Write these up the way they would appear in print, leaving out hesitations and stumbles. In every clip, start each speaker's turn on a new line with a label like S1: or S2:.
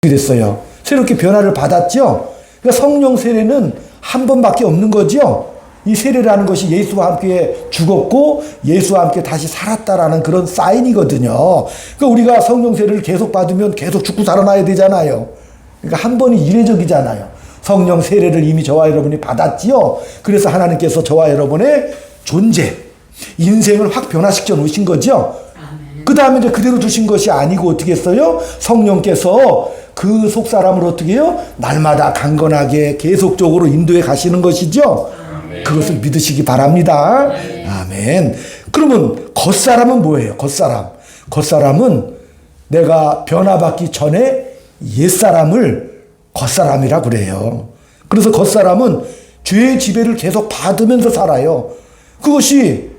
S1: 됐어요. 새롭게 변화를 받았죠. 그러니까 성령 세례는 한 번밖에 없는 거죠. 이 세례라는 것이 예수와 함께 죽었고 예수와 함께 다시 살았다라는 그런 사인이거든요. 그러니까 우리가 성령 세례를 계속 받으면 계속 죽고 살아나야 되잖아요. 그러니까 한 번이 이례적이잖아요. 성령 세례를 이미 저와 여러분이 받았지요. 그래서 하나님께서 저와 여러분의 존재, 인생을 확 변화시켜 놓으신 거죠. 그 다음에 이제 그대로 두신 것이 아니고 어떻게 했어요? 성령께서 그 속사람을 어떻게 해요? 날마다 강건하게 계속적으로 인도해 가시는 것이죠. 그것을 믿으시기 바랍니다. 아멘. 그러면 겉사람은 뭐예요? 겉사람. 겉사람은 내가 변화받기 전에 옛사람을 겉사람이라 그래요. 그래서 겉사람은 죄의 지배를 계속 받으면서 살아요. 그것이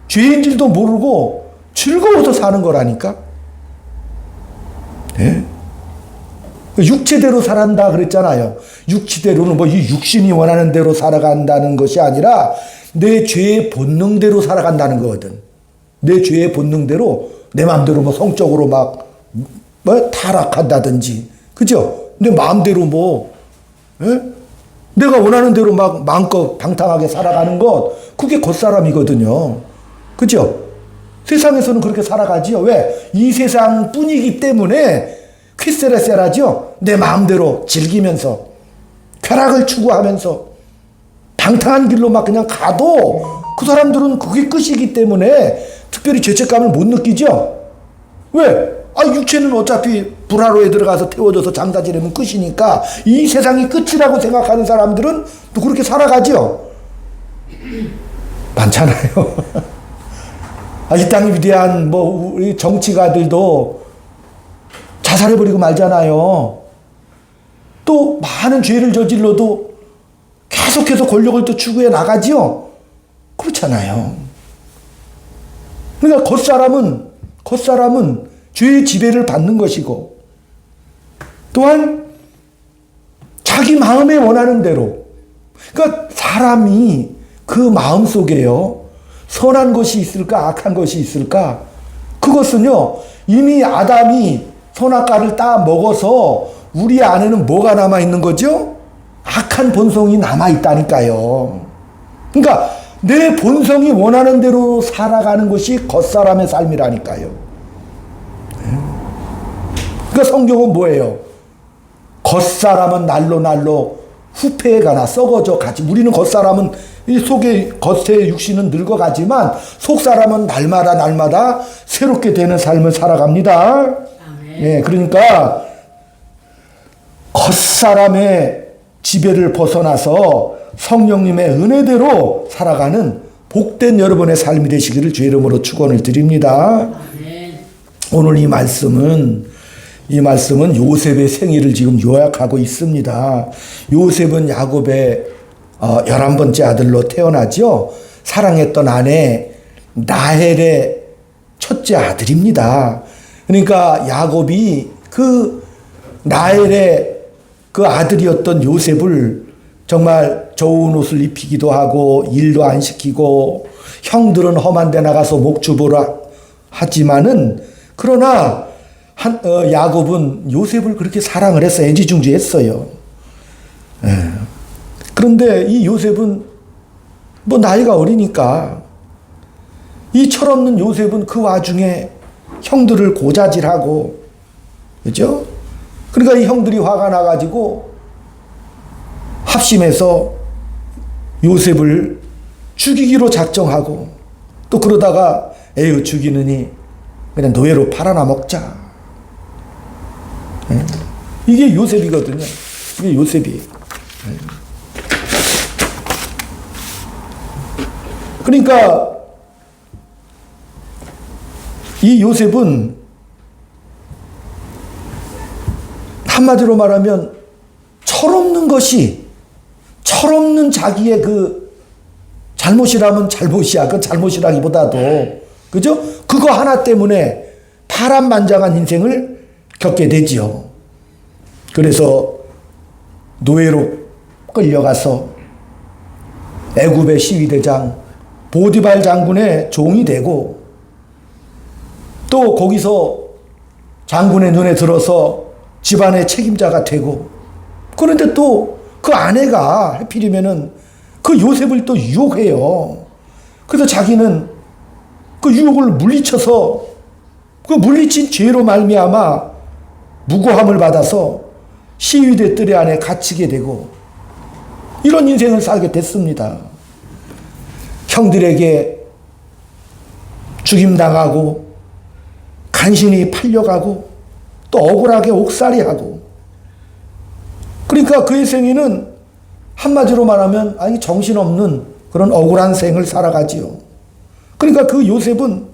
S1: 죄인 줄도 모르고 즐거워서 사는 거라니까. 네? 육체대로 살아간다 그랬잖아요. 육체대로는 뭐 이 육신이 원하는 대로 살아간다는 것이 아니라 내 죄의 본능대로 살아간다는 거거든. 내 죄의 본능대로 내 마음대로 뭐 성적으로 막 뭐 타락한다든지, 그죠? 내 마음대로 뭐 내가 원하는 대로 막 마음껏 방탕하게 살아가는 것, 그게 겉사람이거든요. 그죠? 세상에서는 그렇게 살아가지요. 왜? 이 세상 뿐이기 때문에 퀴세레세라죠. 내 마음대로 즐기면서 쾌락을 추구하면서 방탕한 길로 막 그냥 가도 그 사람들은 그게 끝이기 때문에 특별히 죄책감을 못 느끼죠. 왜? 육체는 어차피 불화로에 들어가서 태워져서 장사 지내면 끝이니까 이 세상이 끝이라고 생각하는 사람들은 또 그렇게 살아가죠. 많잖아요. 이 땅이 위대한 뭐 우리 정치가들도 자살해버리고 말잖아요. 또 많은 죄를 저질러도 계속해서 권력을 또 추구해 나가지요. 그렇잖아요. 그러니까 겉사람은 죄의 지배를 받는 것이고 또한 자기 마음에 원하는 대로, 그러니까 사람이 그 마음 속에요, 선한 것이 있을까 악한 것이 있을까? 그것은요 이미 아담이 선악과를 따 먹어서 우리 안에는 뭐가 남아있는 거죠? 악한 본성이 남아있다니까요. 그러니까 내 본성이 원하는 대로 살아가는 것이 겉사람의 삶이라니까요. 그러니까 성경은 뭐예요? 겉사람은 날로 후패해가나 썩어져 가지. 우리는 겉사람은 이 겉의 육신은 늙어가지만 속사람은 날마다 새롭게 되는 삶을 살아갑니다. 예, 그러니까 겉사람의 지배를 벗어나서 성령님의 은혜대로 살아가는 복된 여러분의 삶이 되시기를 주의 이름으로 축원을 드립니다. 오늘 이 말씀은 요셉의 생일을 지금 요약하고 있습니다. 요셉은 야곱의 11번째 아들로 태어나죠. 사랑했던 아내 라헬의 첫째 아들입니다. 그러니까 야곱이 그 라헬의 그 아들이었던 요셉을 정말 좋은 옷을 입히기도 하고 일도 안 시키고 형들은 험한 데 나가서 목주보라 하지만은 그러나 야곱은 요셉을 그렇게 사랑을 해서 애지중지했어요. 예. 그런데 이 요셉은 뭐 나이가 어리니까 이 철없는 요셉은 그 와중에 형들을 고자질하고, 그죠? 그러니까 이 형들이 화가 나가지고 합심해서 요셉을 죽이기로 작정하고, 또 그러다가 에휴 죽이느니 그냥 노예로 팔아나 먹자. 이게 요셉이거든요. 이게 요셉이에요. 그러니까 이 요셉은 한마디로 말하면 철없는 자기의 그 잘못이라면 잘못이야. 그 잘못이라기보다도, 그죠? 그거 하나 때문에 파란만장한 인생을 겪게 되지요. 그래서 노예로 끌려가서 애굽의 시위대장 보디발 장군의 종이 되고, 또 거기서 장군의 눈에 들어서 집안의 책임자가 되고, 그런데 또 그 아내가 하필이면은 그 요셉을 또 유혹해요. 그래서 자기는 그 유혹을 물리쳐서 그 물리친 죄로 말미암아 무고함을 받아서 시위대 뜰에 안에 갇히게 되고 이런 인생을 살게 됐습니다. 형들에게 죽임당하고 간신히 팔려가고 또 억울하게 옥살이하고, 그러니까 그의 생애는 한마디로 말하면 아니 정신없는 그런 억울한 생을 살아가지요. 그러니까 그 요셉은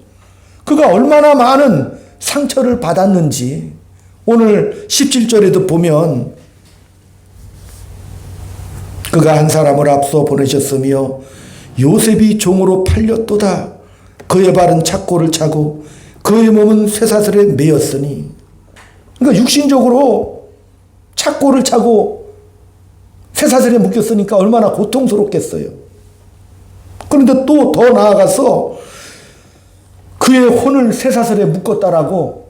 S1: 그가 얼마나 많은 상처를 받았는지 오늘 17절에도 보면 그가 한 사람을 앞서 보내셨으며 요셉이 종으로 팔렸도다. 그의 발은 착고를 차고 그의 몸은 쇠사슬에 매였으니, 그러니까 육신적으로 착고를 차고 쇠사슬에 묶였으니까 얼마나 고통스럽겠어요. 그런데 또 더 나아가서 그의 혼을 쇠사슬에 묶었다라고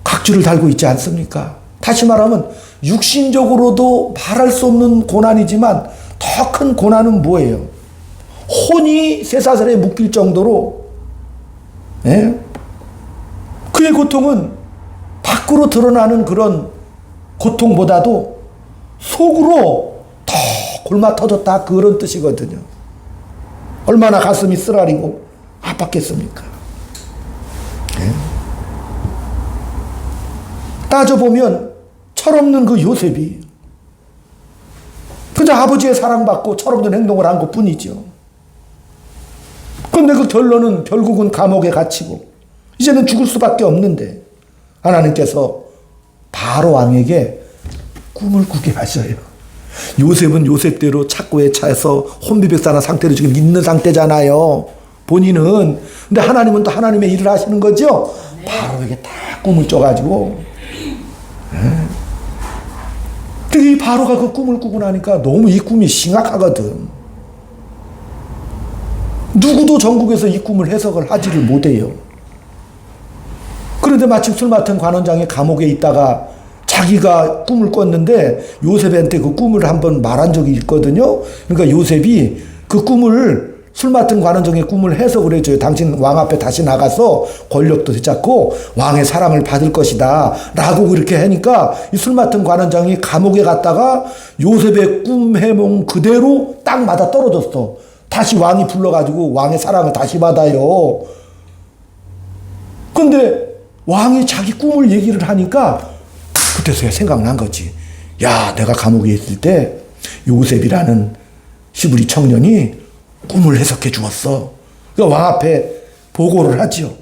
S1: 각주를 달고 있지 않습니까? 다시 말하면 육신적으로도 말할 수 없는 고난이지만 더 큰 고난은 뭐예요? 혼이 쇠사슬에 묶일 정도로, 예? 그의 고통은 밖으로 드러나는 그런 고통보다도 속으로 더 골마 터졌다, 그런 뜻이거든요. 얼마나 가슴이 쓰라리고 아팠겠습니까? 예? 따져보면 철없는 그 요셉이 그저 아버지의 사랑받고 철없는 행동을 한 것뿐이죠. 그런데 그 결론은 결국은 감옥에 갇히고 이제는 죽을 수밖에 없는데 하나님께서 바로 왕에게 꿈을 꾸게 하셔요. 요셉은 요셉대로 착고에 차서 혼비백산한 상태로 지금 있는 상태잖아요, 본인은. 근데 하나님은 또 하나님의 일을 하시는 거죠. 바로에게 딱 꿈을 쪄가지고, 이 바로가 그 꿈을 꾸고 나니까 너무 이 꿈이 심각하거든. 누구도 전국에서 이 꿈을 해석을 하지를 못해요. 그런데 마침 술 맡은 관원장이 감옥에 있다가 자기가 꿈을 꿨는데 요셉한테 그 꿈을 한번 말한 적이 있거든요. 그러니까 요셉이 그 꿈을, 술 맡은 관원장의 꿈을 해석을 해줘요. 당신 왕 앞에 다시 나가서 권력도 되찾고 왕의 사랑을 받을 것이다 라고 그렇게 하니까 이 술 맡은 관원장이 감옥에 갔다가 요셉의 꿈 해몽 그대로 딱 맞아 떨어졌어. 다시 왕이 불러가지고 왕의 사랑을 다시 받아요. 근데 왕이 자기 꿈을 얘기를 하니까 그때서야 생각난 거지. 야, 내가 감옥에 있을 때 요셉이라는 시부리 청년이 꿈을 해석해 주었어. 그러니까 왕 앞에 보고를 하죠.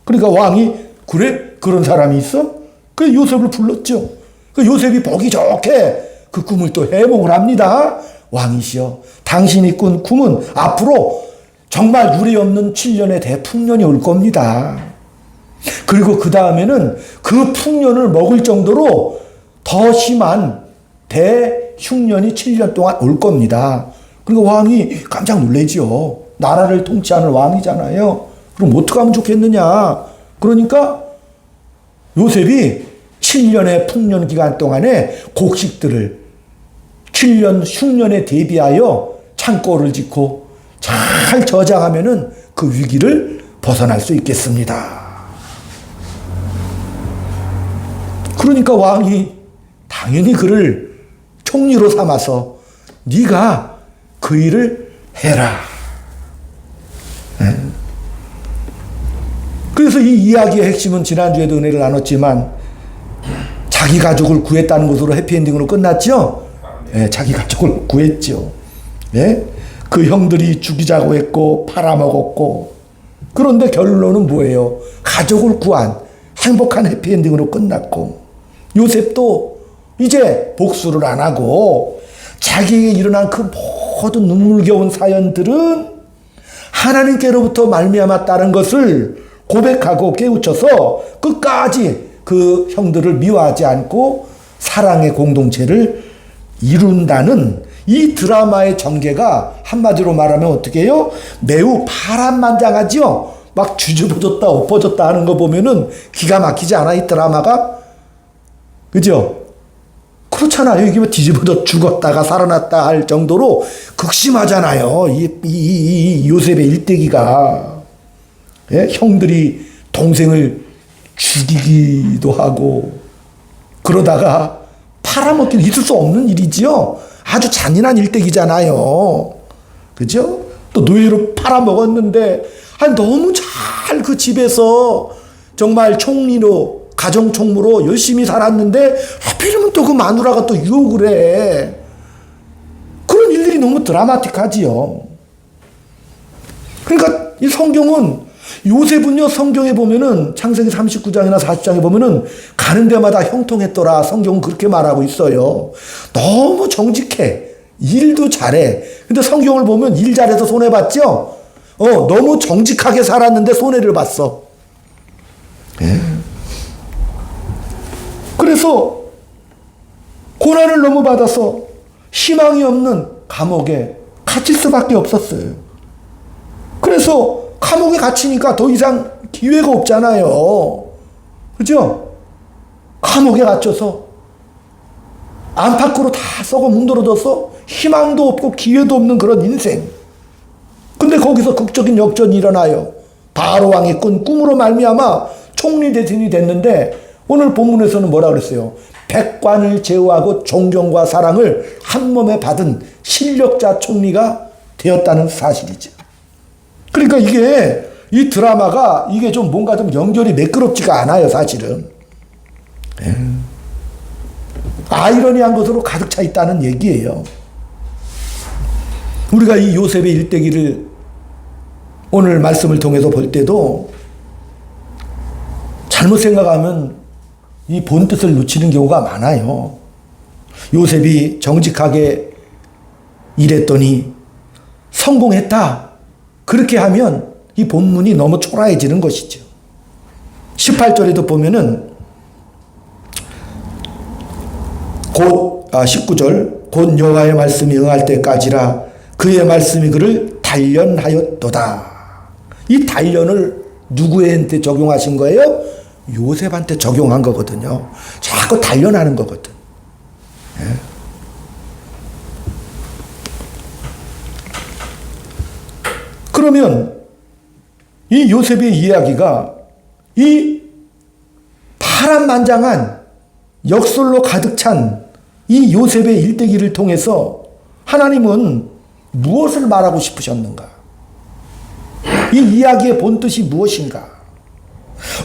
S1: 그러니까 왕이 그래? 그런 사람이 있어? 그 요셉을 불렀죠. 그 요셉이 보기 좋게 그 꿈을 또 해몽을 합니다. 왕이시여, 당신이 꾼 꿈은 앞으로 정말 유례없는 7년의 대풍년이 올 겁니다. 그리고 그 다음에는 그 풍년을 먹을 정도로 더 심한 대흉년이 7년 동안 올 겁니다. 그리고 왕이 깜짝 놀라죠. 나라를 통치하는 왕이잖아요. 그럼 어떻게 하면 좋겠느냐. 그러니까 요셉이 7년의 풍년 기간 동안에 곡식들을 7년 흉년에 대비하여 창고를 짓고 잘 저장하면은 그 위기를 벗어날 수 있겠습니다. 그러니까 왕이 당연히 그를 총리로 삼아서 네가 그 일을 해라. 그래서 이 이야기의 핵심은 지난주에도 은혜를 나눴지만 자기 가족을 구했다는 것으로 해피엔딩으로 끝났죠. 자기 가족을 구했죠. 그 형들이 죽이자고 했고 팔아먹었고, 그런데 결론은 뭐예요? 가족을 구한 행복한 해피엔딩으로 끝났고, 요셉도 이제 복수를 안 하고 자기에게 일어난 그 모든 눈물겨운 사연들은 하나님께로부터 말미암았다는 것을 고백하고 깨우쳐서 끝까지 그 형들을 미워하지 않고 사랑의 공동체를 이룬다는 이 드라마의 전개가 한마디로 말하면 어떻게 해요? 매우 파란만장하죠? 막 뒤집어졌다 엎어졌다 하는 거 보면은 기가 막히지 않아, 이 드라마가? 그죠? 그렇잖아요. 이게 뭐 뒤집어져 죽었다가 살아났다 할 정도로 극심하잖아요. 이 요셉의 일대기가. 예? 형들이 동생을 죽이기도 하고, 그러다가 팔아먹기는 있을 수 없는 일이지요. 아주 잔인한 일대기잖아요. 그죠? 또 노예로 팔아먹었는데, 너무 잘 그 집에서 정말 총리로, 가정총무로 열심히 살았는데, 하필이면 또 그 마누라가 또 유혹을 해. 그런 일들이 너무 드라마틱하지요. 그러니까 이 성경은, 요셉은요, 성경에 보면은, 창세기 39장이나 40장에 보면은, 가는 데마다 형통했더라. 성경은 그렇게 말하고 있어요. 너무 정직해. 일도 잘해. 근데 성경을 보면 일 잘해서 손해봤죠? 너무 정직하게 살았는데 손해를 봤어. 예. 그래서 고난을 너무 받아서 희망이 없는 감옥에 갇힐 수밖에 없었어요. 그래서 감옥에 갇히니까 더 이상 기회가 없잖아요. 그죠? 감옥에 갇혀서 안팎으로 다 썩어 문드러져서 희망도 없고 기회도 없는 그런 인생. 근데 거기서 극적인 역전이 일어나요. 바로 왕이 꾼 꿈으로 말미암아 총리 대신이 됐는데, 오늘 본문에서는 뭐라 그랬어요? 백관을 제어하고 존경과 사랑을 한 몸에 받은 실력자 총리가 되었다는 사실이죠. 그러니까 이 드라마가 이게 좀 뭔가 좀 연결이 매끄럽지가 않아요, 사실은. 아이러니한 것으로 가득 차 있다는 얘기예요. 우리가 이 요셉의 일대기를 오늘 말씀을 통해서 볼 때도 잘못 생각하면 이 본뜻을 놓치는 경우가 많아요. 요셉이 정직하게 일했더니 성공했다. 그렇게 하면 이 본문이 너무 초라해지는 것이죠. 18절에도 보면은 19절 곧 여호와의 말씀이 응할 때까지라 그의 말씀이 그를 단련하였도다. 이 단련을 누구한테 적용하신 거예요? 요셉한테 적용한 거거든요. 자꾸 단련하는 거거든. 예. 그러면 이 요셉의 이야기가 이 파란만장한 역설로 가득 찬 이 요셉의 일대기를 통해서 하나님은 무엇을 말하고 싶으셨는가? 이 이야기의 본뜻이 무엇인가?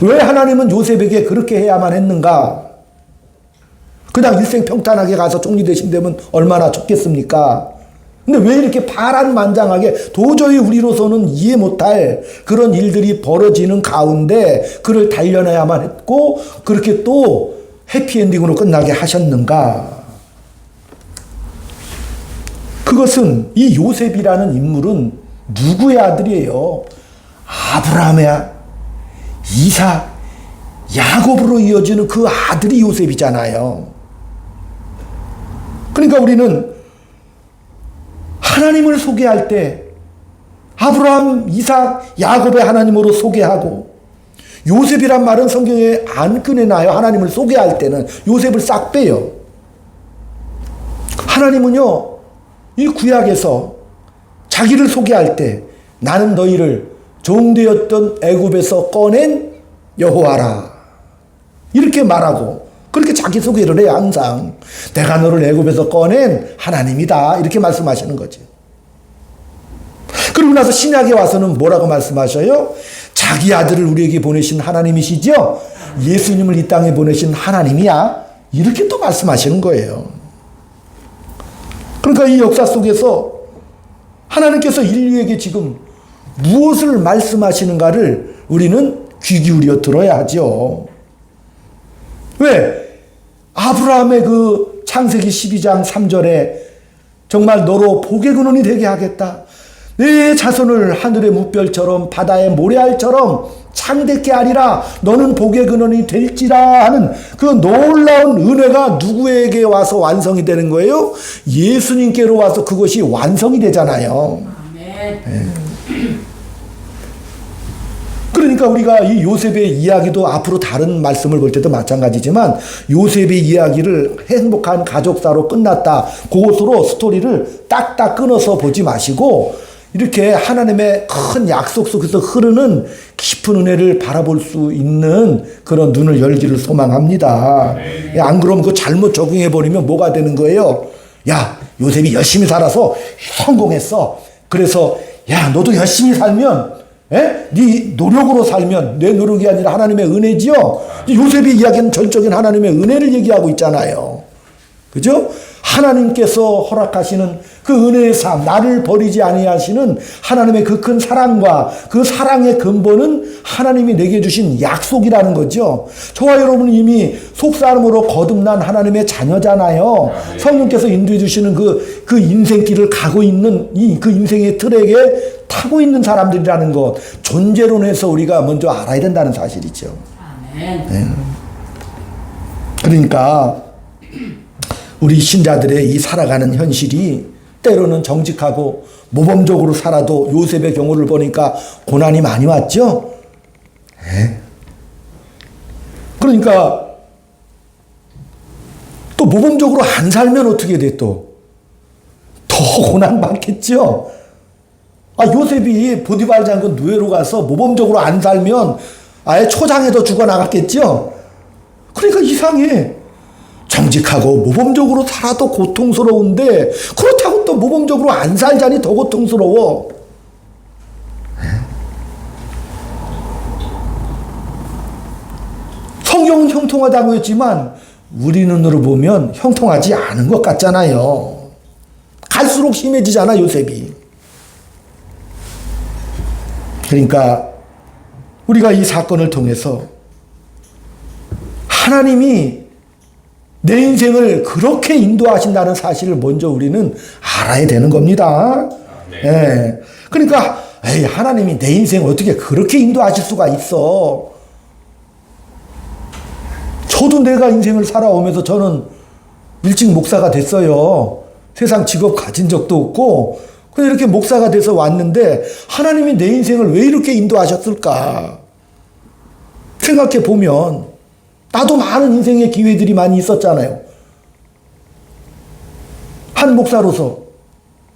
S1: 왜 하나님은 요셉에게 그렇게 해야만 했는가? 그냥 일생 평탄하게 가서 총리 되신다면 얼마나 좋겠습니까? 근데 왜 이렇게 파란만장하게 도저히 우리로서는 이해 못할 그런 일들이 벌어지는 가운데 그를 단련해야만 했고 그렇게 또 해피엔딩으로 끝나게 하셨는가? 그것은 이 요셉이라는 인물은 누구의 아들이에요? 아브라함의 이삭, 야곱으로 이어지는 그 아들이 요셉이잖아요. 그러니까 우리는 하나님을 소개할 때 아브라함, 이삭, 야곱의 하나님으로 소개하고 요셉이란 말은 성경에 안 꺼내놔요. 하나님을 소개할 때는 요셉을 싹 빼요. 하나님은요, 이 구약에서 자기를 소개할 때 나는 너희를 종되었던 애굽에서 꺼낸 여호와라 이렇게 말하고 그렇게 자기 소개를 해요. 항상 내가 너를 애굽에서 꺼낸 하나님이다 이렇게 말씀하시는 거죠. 그리고 나서 신약에 와서는 뭐라고 말씀하셔요? 자기 아들을 우리에게 보내신 하나님이시죠? 예수님을 이 땅에 보내신 하나님이야 이렇게 또 말씀하시는 거예요. 그러니까 이 역사 속에서 하나님께서 인류에게 지금 무엇을 말씀하시는가를 우리는 귀 기울여 들어야 하죠. 왜? 아브라함의 그 창세기 12장 3절에 정말 너로 복의 근원이 되게 하겠다. 내 자손을 하늘의 무별처럼 바다의 모래알처럼 창대케 하리라. 너는 복의 근원이 될지라 하는 그 놀라운 은혜가 누구에게 와서 완성이 되는 거예요? 예수님께로 와서 그것이 완성이 되잖아요. 네. 그러니까 우리가 이 요셉의 이야기도 앞으로 다른 말씀을 볼 때도 마찬가지지만 요셉의 이야기를 행복한 가족사로 끝났다. 그것으로 스토리를 딱딱 끊어서 보지 마시고 이렇게 하나님의 큰 약속 속에서 흐르는 깊은 은혜를 바라볼 수 있는 그런 눈을 열기를 소망합니다. 안 그러면 그거 잘못 적용해버리면 뭐가 되는 거예요? 야, 요셉이 열심히 살아서 성공했어. 그래서 야, 너도 열심히 살면 네 노력으로 살면 내 노력이 아니라 하나님의 은혜지요. 요셉이 이야기하는 전적인 하나님의 은혜를 얘기하고 있잖아요. 그죠? 하나님께서 허락하시는 그 은혜의 삶, 나를 버리지 아니하시는 하나님의 그 큰 사랑과 그 사랑의 근본은 하나님이 내게 주신 약속이라는 거죠. 저와 여러분은 이미 속사람으로 거듭난 하나님의 자녀잖아요. 성령께서 인도해 주시는 그 인생길을 가고 있는 그 인생의 트랙에 타고 있는 사람들이라는 것, 존재론에서 우리가 먼저 알아야 된다는 사실이죠. 아멘. 네. 그러니까 우리 신자들의 이 살아가는 현실이 때로는 정직하고 모범적으로 살아도 요셉의 경우를 보니까 고난이 많이 왔죠. 네. 그러니까 또 모범적으로 안 살면 어떻게 돼 또? 더 고난 받겠죠. 요셉이 보디발 장군 누에로 가서 모범적으로 안 살면 아예 초장에도 죽어나갔겠죠. 그러니까 이상해. 정직하고 모범적으로 살아도 고통스러운데 그렇다고 또 모범적으로 안 살자니 더 고통스러워. 성경은 형통하다고 했지만 우리 눈으로 보면 형통하지 않은 것 같잖아요. 갈수록 심해지잖아, 요셉이. 그러니까 우리가 이 사건을 통해서 하나님이 내 인생을 그렇게 인도하신다는 사실을 먼저 우리는 알아야 되는 겁니다. 예. 그러니까 하나님이 내 인생을 어떻게 그렇게 인도하실 수가 있어. 저도 내가 인생을 살아오면서 저는 일찍 목사가 됐어요. 세상 직업 가진 적도 없고 그냥 이렇게 목사가 돼서 왔는데 하나님이 내 인생을 왜 이렇게 인도하셨을까 생각해 보면 나도 많은 인생의 기회들이 많이 있었잖아요. 한 목사로서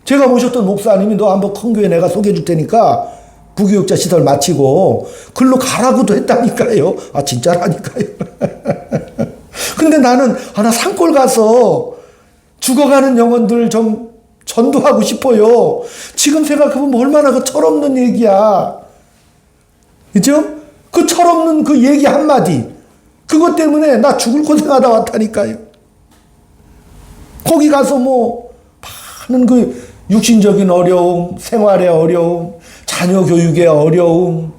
S1: 제가 모셨던 목사님이 너 한번 큰 교회 내가 소개해 줄 테니까 부교육자 시설 마치고 글로 가라고도 했다니까요. 진짜라니까요. 근데 나는 나 산골 가서 죽어가는 영혼들 좀 전도하고 싶어요. 지금 생각해보면 얼마나 그 철없는 얘기야. 그죠? 그 철없는 그 얘기 한마디. 그것 때문에 나 죽을 고생하다 왔다니까요. 거기 가서 많은 그 육신적인 어려움, 생활의 어려움, 자녀 교육의 어려움.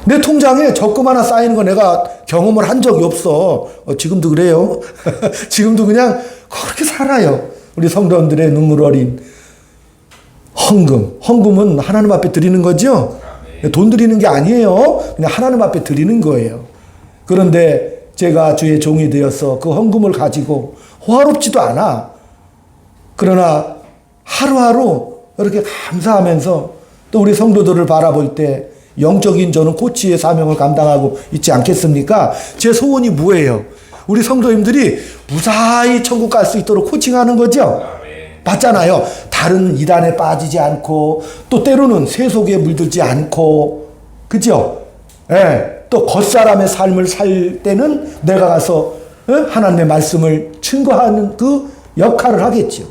S1: 내 통장에 적금 하나 쌓이는 거 내가 경험을 한 적이 없어. 지금도 그래요. 지금도 그냥 그렇게 살아요. 우리 성도님들의 눈물 어린 헌금. 헌금은 하나님 앞에 드리는 거죠. 돈 드리는 게 아니에요. 그냥 하나님 앞에 드리는 거예요. 그런데 제가 주의 종이 되어서 그 헌금을 가지고 호화롭지도 않아. 그러나 하루하루 이렇게 감사하면서 또 우리 성도들을 바라볼 때 영적인 저는 코치의 사명을 감당하고 있지 않겠습니까? 제 소원이 뭐예요? 우리 성도님들이 무사히 천국 갈 수 있도록 코칭하는 거죠. 맞잖아요. 다른 이단에 빠지지 않고 또 때로는 세속에 물들지 않고 그죠? 또 겉사람의 삶을 살 때는 내가 가서 하나님의 말씀을 증거하는 그 역할을 하겠죠.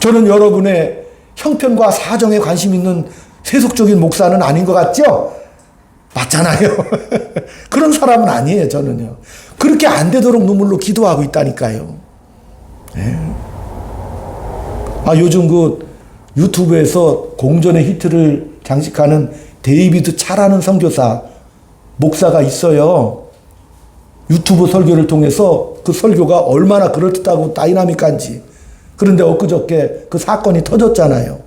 S1: 저는 여러분의 형편과 사정에 관심 있는 세속적인 목사는 아닌 것 같죠? 맞잖아요. 그런 사람은 아니에요, 저는요. 그렇게 안 되도록 눈물로 기도하고 있다니까요. 요즘 그 유튜브에서 공전의 히트를 장식하는 데이비드 차라는 선교사, 목사가 있어요. 유튜브 설교를 통해서 그 설교가 얼마나 그럴듯하고 다이나믹한지. 그런데 엊그저께 그 사건이 터졌잖아요.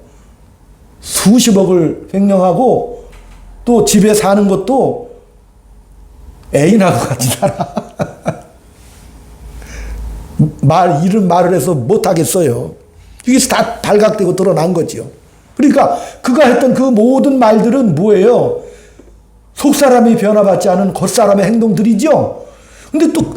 S1: 수십억을 횡령하고 또 집에 사는 것도 애인하고 같이 살아. 이런 말을 해서 못하겠어요. 이게 다 발각되고 드러난 거지요. 그러니까 그가 했던 그 모든 말들은 뭐예요? 속사람이 변화받지 않은 겉사람의 행동들이죠. 근데 또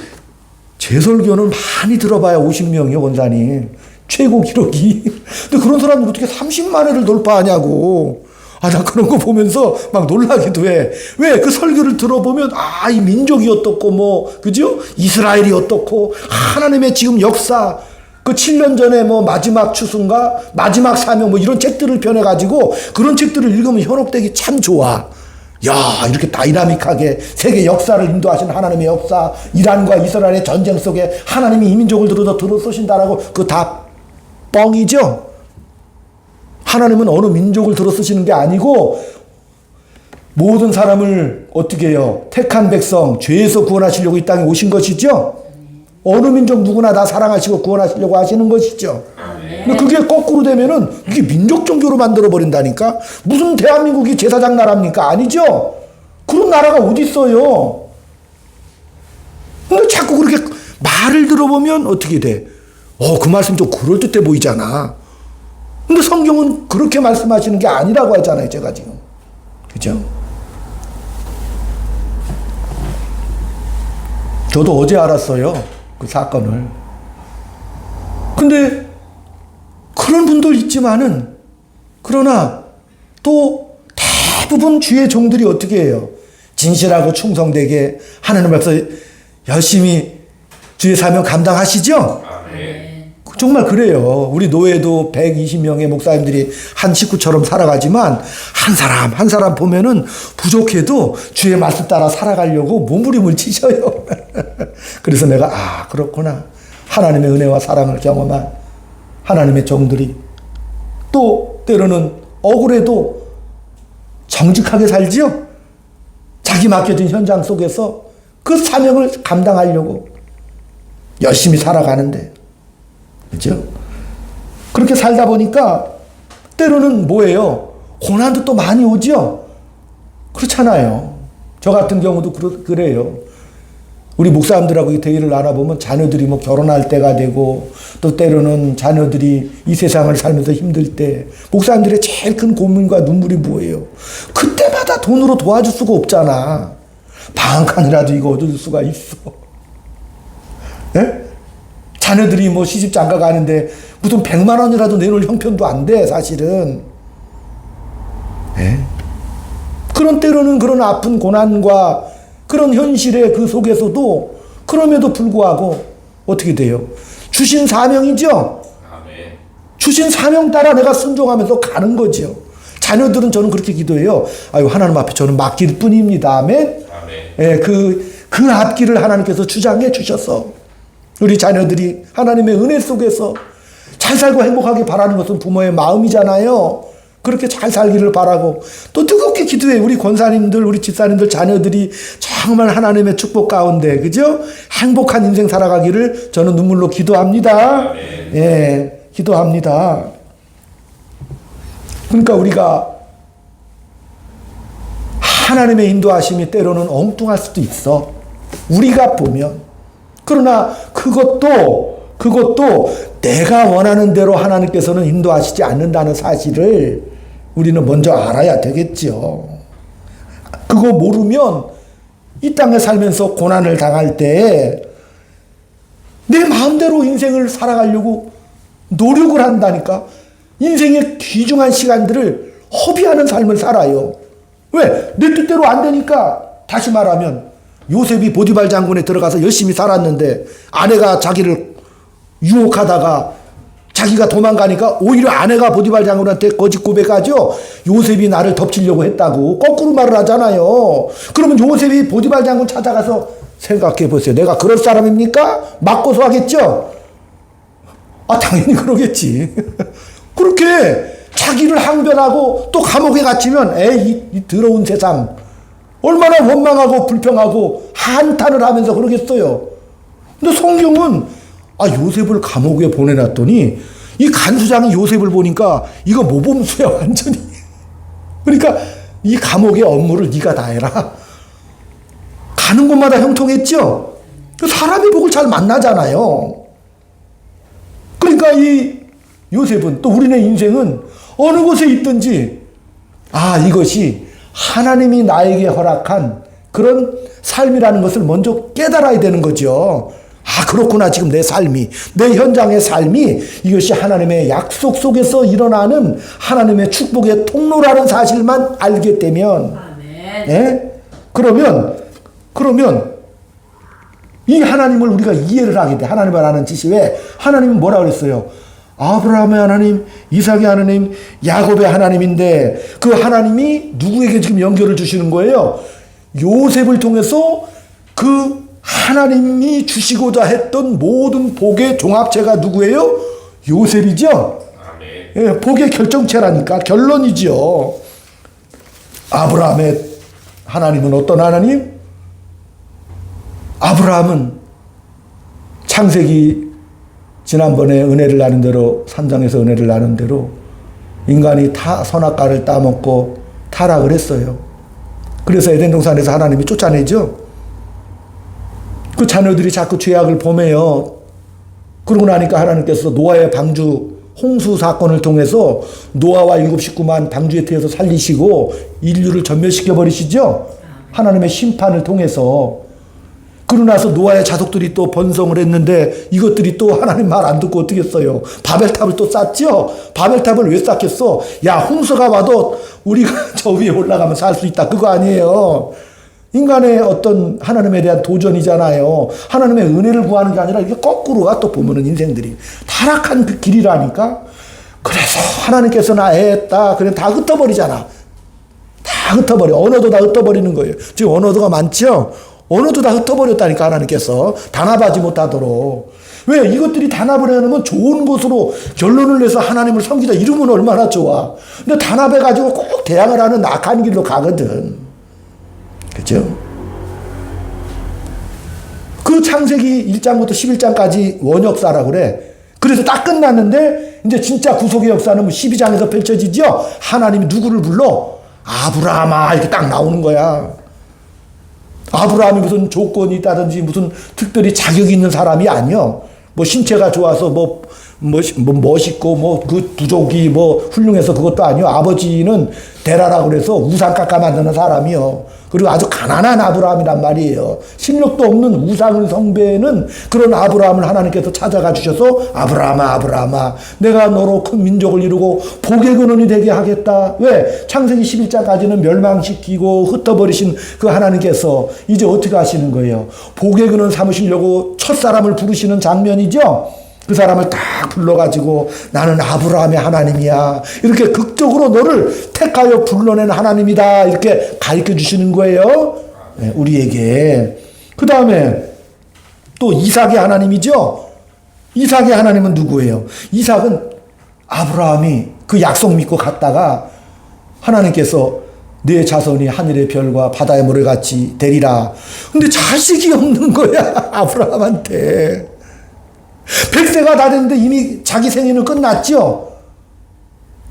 S1: 제설교는 많이 들어봐야 50명이요, 원사님. 최고 기록이. 근데 그런 사람들 어떻게 30만 회를 돌파하냐고. 나 그런 거 보면서 막 놀라기도 해. 왜? 그 설교를 들어보면, 이 민족이 어떻고, 그죠? 이스라엘이 어떻고, 하나님의 지금 역사, 그 7년 전에 마지막 추수인가? 마지막 사명, 이런 책들을 펴내가지고, 그런 책들을 읽으면 현혹되기 참 좋아. 야, 이렇게 다이나믹하게 세계 역사를 인도하신 하나님의 역사, 이란과 이스라엘의 전쟁 속에 하나님이 이 민족을 들어 쓰신다라고, 그거 다 뻥이죠? 하나님은 어느 민족을 들어 쓰시는 게 아니고, 모든 사람을 어떻게 해요? 택한 백성, 죄에서 구원하시려고 이 땅에 오신 것이죠? 어느 민족 누구나 다 사랑하시고 구원하시려고 하시는 것이죠. 근데 그게 거꾸로 되면은 이게 민족 종교로 만들어버린다니까? 무슨 대한민국이 제사장 나라입니까? 아니죠? 그런 나라가 어디 있어요? 근데 자꾸 그렇게 말을 들어보면 어떻게 돼? 그 말씀 좀 그럴듯해 보이잖아. 근데 성경은 그렇게 말씀하시는 게 아니라고 하잖아요, 제가 지금. 그죠? 저도 어제 알았어요, 그 사건을. 근데 그런 분들 있지만은, 그러나 또 대부분 주의 종들이 어떻게 해요? 진실하고 충성되게 하나님 앞에서 열심히 주의 사명 감당하시죠? 정말 그래요. 우리 노예도 120명의 목사님들이 한 식구처럼 살아가지만 한 사람 보면은 부족해도 주의 말씀 따라 살아가려고 몸부림을 치셔요. 그래서 내가 그렇구나. 하나님의 은혜와 사랑을 경험한 하나님의 종들이 또 때로는 억울해도 정직하게 살지요. 자기 맡겨진 현장 속에서 그 사명을 감당하려고 열심히 살아가는데, 그죠? 그렇게 살다 보니까 때로는 뭐예요? 고난도 또 많이 오죠? 그렇잖아요. 저 같은 경우도 그래요. 우리 목사님들하고 대의를 나눠보면 자녀들이 결혼할 때가 되고, 또 때로는 자녀들이 이 세상을 살면서 힘들 때 목사님들의 제일 큰 고민과 눈물이 뭐예요? 그때마다 돈으로 도와줄 수가 없잖아. 방 한 칸이라도 이거 얻을 수가 있어. 네? 자녀들이 시집 장가 가는데 무슨 100만 원이라도 내놓을 형편도 안 돼, 사실은. 네? 그런 때로는 그런 아픈 고난과 그런 현실의 그 속에서도 그럼에도 불구하고 어떻게 돼요? 주신 사명이죠? 아멘. 주신 사명 따라 내가 순종하면서 가는 거죠. 자녀들은 저는 그렇게 기도해요. 하나님 앞에 저는 맡길 뿐입니다. 아멘. 예, 그 앞길을 하나님께서 주장해 주셔서 우리 자녀들이 하나님의 은혜 속에서 잘 살고 행복하게 바라는 것은 부모의 마음이잖아요. 그렇게 잘 살기를 바라고 또 뜨겁게 기도해. 우리 권사님들, 우리 집사님들 자녀들이 정말 하나님의 축복 가운데, 그죠? 행복한 인생 살아가기를 저는 눈물로 기도합니다. 예, 기도합니다. 그러니까 우리가 하나님의 인도하심이 때로는 엉뚱할 수도 있어. 우리가 보면. 그러나 그것도 내가 원하는 대로 하나님께서는 인도하시지 않는다는 사실을 우리는 먼저 알아야 되겠죠. 그거 모르면 이 땅에 살면서 고난을 당할 때 내 마음대로 인생을 살아가려고 노력을 한다니까. 인생의 귀중한 시간들을 허비하는 삶을 살아요. 왜? 내 뜻대로 안 되니까. 다시 말하면 요셉이 보디발 장군에 들어가서 열심히 살았는데 아내가 자기를 유혹하다가 자기가 도망가니까 오히려 아내가 보디발 장군한테 거짓 고백하죠. 요셉이 나를 덮치려고 했다고 거꾸로 말을 하잖아요. 그러면 요셉이 보디발 장군 찾아가서 생각해 보세요. 내가 그럴 사람입니까? 맞고서 하겠죠? 당연히 그러겠지. 그렇게 자기를 항변하고 또 감옥에 갇히면 이 더러운 세상 얼마나 원망하고 불평하고 한탄을 하면서 그러겠어요. 근데 성경은 요셉을 감옥에 보내놨더니 이 간수장이 요셉을 보니까 이거 모범수야 완전히. 그러니까 이 감옥의 업무를 네가 다 해라. 가는 곳마다 형통했죠. 사람의 복을 잘 만나잖아요. 그러니까 이 요셉은 또 우리네 인생은 어느 곳에 있든지, 이것이 하나님이 나에게 허락한 그런 삶이라는 것을 먼저 깨달아야 되는 거죠. 그렇구나. 지금 내 삶이, 내 현장의 삶이 이것이 하나님의 약속 속에서 일어나는 하나님의 축복의 통로라는 사실만 알게 되면, 그러면 이 하나님을 우리가 이해를 하게 돼. 하나님을 아는 지식. 왜? 하나님은 뭐라 그랬어요? 아브라함의 하나님, 이삭의 하나님, 야곱의 하나님인데 그 하나님이 누구에게 지금 연결을 주시는 거예요? 요셉을 통해서 그 하나님이 주시고자 했던 모든 복의 종합체가 누구예요? 요셉이죠? 예, 복의 결정체라니까. 결론이죠. 아브라함의 하나님은 어떤 하나님? 아브라함은 창세기 지난번에 은혜를 나눈 대로, 3장에서 은혜를 나눈 대로 인간이 선악과를 따먹고 타락을 했어요. 그래서 에덴 동산에서 하나님이 쫓아내죠. 그 자녀들이 자꾸 죄악을 범해요. 그러고 나니까 하나님께서 노아의 방주 홍수 사건을 통해서 노아와 7 식구만 방주에 태워서 살리시고 인류를 전멸시켜 버리시죠. 하나님의 심판을 통해서. 그러고 나서 노아의 자손들이 또 번성을 했는데 이것들이 또 하나님 말 안 듣고 어떻게 했어요? 바벨탑을 또 쌓죠? 바벨탑을 왜 쌓겠어? 야, 홍수가 와도 우리가 저 위에 올라가면 살 수 있다. 그거 아니에요. 인간의 어떤 하나님에 대한 도전이잖아요. 하나님의 은혜를 구하는 게 아니라 이게 거꾸로가 또 보면은 인생들이 타락한 그 길이라니까. 그래서 하나님께서 나 애했다. 그래 다 흩어버리잖아. 다 흩어버려. 언어도 다 흩어버리는 거예요. 지금 언어도가 많죠? 언어도 다 흩어버렸다니까 하나님께서. 단합하지 못하도록. 왜? 이것들이 단합을 해놓으면 좋은 곳으로 결론을 내서 하나님을 섬기자 이러면 얼마나 좋아. 근데 단합해가지고 꼭 대항을 하는 악한 길로 가거든. 그죠? 그 창세기 1장부터 11장까지 원역사라고 그래. 그래서 딱 끝났는데 이제 진짜 구속의 역사는 12장에서 펼쳐지죠. 하나님이 누구를 불러? 아브라함아 이렇게 딱 나오는 거야. 아브라함이 무슨 조건이 있다든지 무슨 특별히 자격이 있는 사람이 아니요. 뭐 신체가 좋아서 뭐 멋있고 그 부족이 훌륭해서 그것도 아니요. 아버지는 데라라고 그래서 우상 깎아 만드는 사람이요. 그리고 아주 가난한 아브라함이란 말이에요. 실력도 없는 우상을 숭배하는 그런 아브라함을 하나님께서 찾아가 주셔서 아브라함아 내가 너로 큰 민족을 이루고 복의 근원이 되게 하겠다. 왜? 창세기 11장까지는 멸망시키고 흩어버리신 그 하나님께서 이제 어떻게 하시는 거예요? 복의 근원 삼으시려고 첫사람을 부르시는 장면이죠. 그 사람을 딱 불러가지고 나는 아브라함의 하나님이야. 이렇게 극적으로 너를 택하여 불러낸 하나님이다. 이렇게 가르쳐 주시는 거예요. 네, 우리에게. 그 다음에 또 이삭의 하나님이죠. 이삭의 하나님은 누구예요? 이삭은 아브라함이 그 약속 믿고 갔다가 하나님께서 내 자손이 하늘의 별과 바다의 모래같이 되리라. 근데 자식이 없는 거야. 아브라함한테. 100세가 다 됐는데 이미 자기 생애는 끝났죠.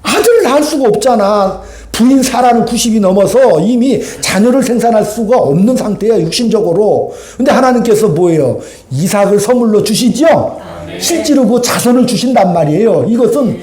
S1: 아들을 낳을 수가 없잖아. 부인 사라는 90이 넘어서 이미 자녀를 생산할 수가 없는 상태야, 육신적으로. 근데 하나님께서 뭐예요? 이삭을 선물로 주시죠? 실제로 그 자손을 주신단 말이에요. 이것은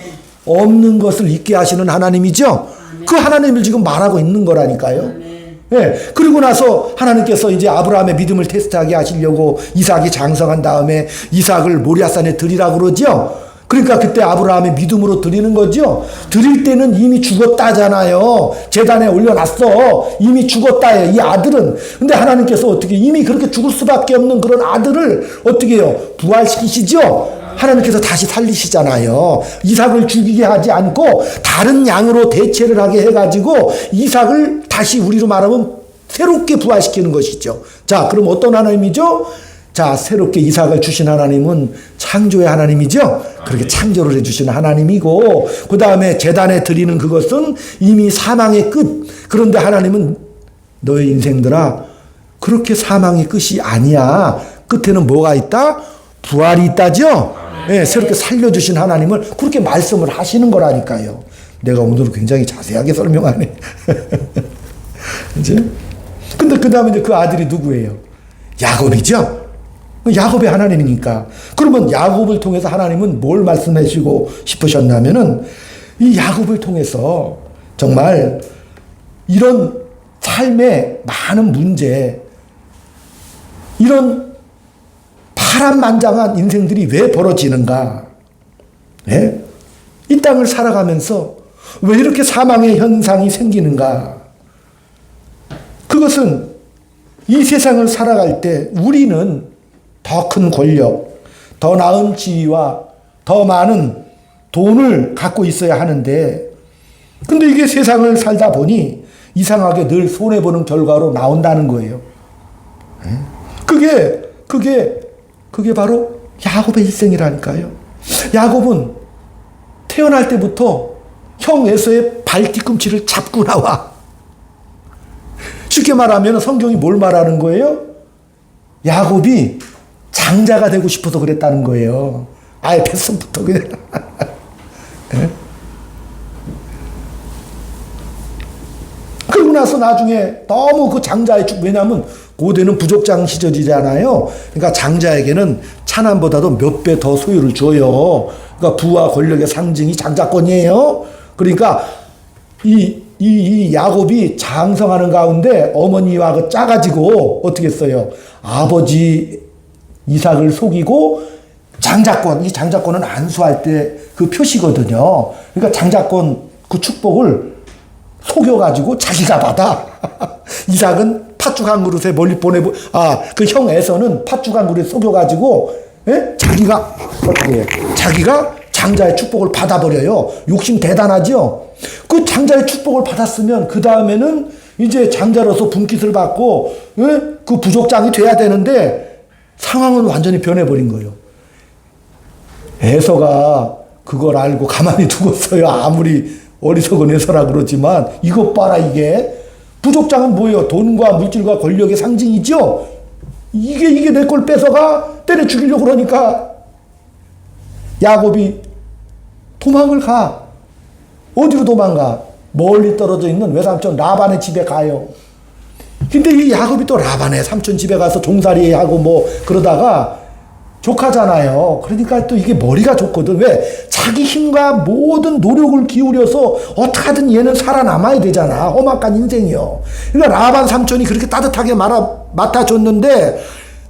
S1: 없는 것을 있게 하시는 하나님이죠? 그 하나님을 지금 말하고 있는 거라니까요. 예, 그리고 나서 하나님께서 이제 아브라함의 믿음을 테스트하게 하시려고 이삭이 장성한 다음에 이삭을 모리아산에 드리라고 그러죠. 그러니까 그때 아브라함의 믿음으로 드리는 거죠. 드릴 때는 이미 죽었다잖아요. 제단에 올려놨어. 이미 죽었다예요. 이 아들은. 근데 하나님께서 어떻게 이미 그렇게 죽을 수밖에 없는 그런 아들을 어떻게 해요? 부활시키시죠. 하나님께서 다시 살리시잖아요. 이삭을 죽이게 하지 않고 다른 양으로 대체를 하게 해가지고 이삭을 다시 우리로 말하면 새롭게 부활시키는 것이죠. 자, 그럼 어떤 하나님이죠? 자, 새롭게 이삭을 주신 하나님은 창조의 하나님이죠. 그렇게 창조를 해주시는 하나님이고, 그 다음에 제단에 드리는 그것은 이미 사망의 끝. 그런데 하나님은 너의 인생들아, 그렇게 사망의 끝이 아니야. 끝에는 뭐가 있다? 부활이 있다죠? 네, 새롭게 살려주신 하나님을 그렇게 말씀을 하시는 거라니까요. 내가 오늘 굉장히 자세하게 설명하네. 이제? 근데 그 다음에 이제 그 아들이 누구예요? 야곱이죠? 야곱의 하나님이니까. 그러면 야곱을 통해서 하나님은 뭘 말씀하시고 싶으셨냐면은 이 야곱을 통해서 정말 이런 삶의 많은 문제, 이런 파란만장한 인생들이 왜 벌어지는가? 예? 이 땅을 살아가면서 왜 이렇게 사망의 현상이 생기는가? 그것은 이 세상을 살아갈 때 우리는 더 큰 권력, 더 나은 지위와 더 많은 돈을 갖고 있어야 하는데, 근데 이게 세상을 살다 보니 이상하게 늘 손해보는 결과로 나온다는 거예요. 그게 바로 야곱의 일생이라니까요. 야곱은 태어날 때부터 형 에서의 발 뒤꿈치를 잡고 나와. 쉽게 말하면 성경이 뭘 말하는 거예요? 야곱이 장자가 되고 싶어서 그랬다는 거예요. 아예 뱃속부터 그냥. 그러고 나서 나중에 너무 그 장자의 왜냐하면 고대는 부족장 시절이잖아요. 그러니까 장자에게는 차남보다도 몇 배 더 소유를 줘요. 그러니까 부와 권력의 상징이 장자권이에요. 그러니까 이 야곱이 장성하는 가운데 어머니와 그 짜가지고 어떻게 했어요? 아버지 이삭을 속이고 장자권, 이 장자권은 안수할 때 그 표시거든요. 그러니까 장자권 그 축복을 속여가지고 자기가 받아. 이삭은 팥죽 한 그릇에 멀리 보내고, 그 형 에서는 팥죽 한 그릇에 속여가지고, 예? 자기가 장자의 축복을 받아버려요. 욕심 대단하죠? 그 장자의 축복을 받았으면, 그 다음에는 이제 장자로서 분깃을 받고, 예? 그 부족장이 돼야 되는데, 상황은 완전히 변해버린 거예요. 에서가 그걸 알고 가만히 두었어요. 아무리 어리석은 에서라 그러지만, 이것 봐라, 이게. 부족장은 뭐예요? 돈과 물질과 권력의 상징이죠? 이게 내 걸 뺏어가 때려 죽이려고 그러니까 야곱이 도망을 가. 어디로 도망가? 멀리 떨어져 있는 외삼촌 라반의 집에 가요. 근데 이 야곱이 또 라반의 삼촌 집에 가서 종살이 하고 뭐 그러다가 조카잖아요. 그러니까 또 이게 머리가 좋거든. 왜? 자기 힘과 모든 노력을 기울여서 어떻게든 얘는 살아남아야 되잖아. 험악한 인생이요. 그러니까 라반 삼촌이 그렇게 따뜻하게 맡아줬는데